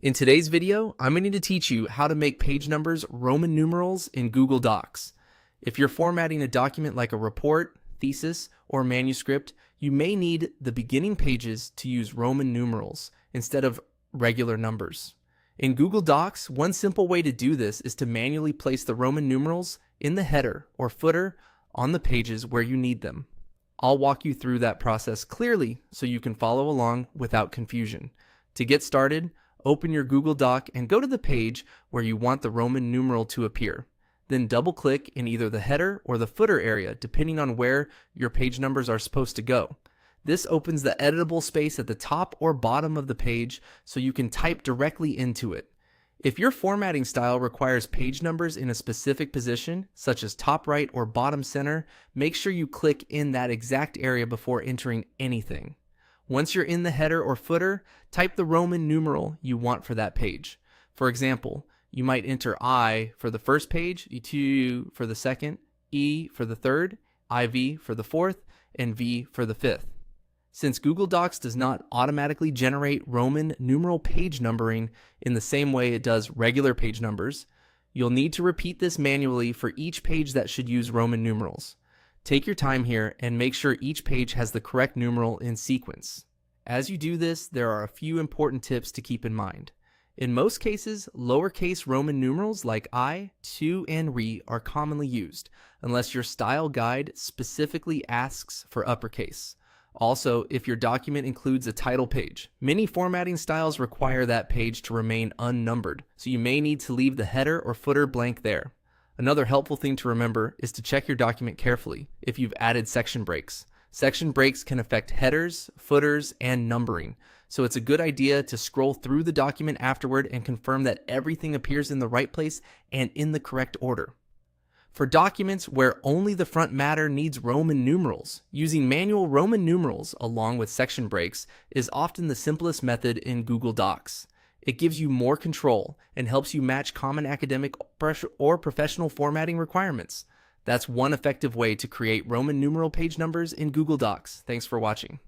In today's video, I'm going to teach you how to make page numbers Roman numerals in Google Docs. If you're formatting a document like a report, thesis, or manuscript, you may need the beginning pages to use Roman numerals instead of regular numbers. In Google Docs, one simple way to do this is to manually place the Roman numerals in the header or footer on the pages where you need them. I'll walk you through that process clearly so you can follow along without confusion. To get started, open your Google Doc and go to the page where you want the Roman numeral to appear. Then double-click in either the header or the footer area, depending on where your page numbers are supposed to go. This opens the editable space at the top or bottom of the page so you can type directly into it. If your formatting style requires page numbers in a specific position, such as top right or bottom center, make sure you click in that exact area before entering anything. Once you're in the header or footer, type the Roman numeral you want for that page. For example, you might enter I for the first page, E2 for the second, E for the third, IV for the fourth, and V for the fifth. Since Google Docs does not automatically generate Roman numeral page numbering in the same way it does regular page numbers, you'll need to repeat this manually for each page that should use Roman numerals. Take your time here and make sure each page has the correct numeral in sequence. As you do this, there are a few important tips to keep in mind. In most cases, lowercase Roman numerals like I, to, and re are commonly used, unless your style guide specifically asks for uppercase. Also, if your document includes a title page, many formatting styles require that page to remain unnumbered, so you may need to leave the header or footer blank there. Another helpful thing to remember is to check your document carefully if you've added section breaks. Section breaks can affect headers, footers, and numbering, so it's a good idea to scroll through the document afterward and confirm that everything appears in the right place and in the correct order. For documents where only the front matter needs Roman numerals, using manual Roman numerals along with section breaks is often the simplest method in Google Docs. It gives you more control and helps you match common academic or professional formatting requirements. That's one effective way to create Roman numeral page numbers in Google Docs. Thanks for watching.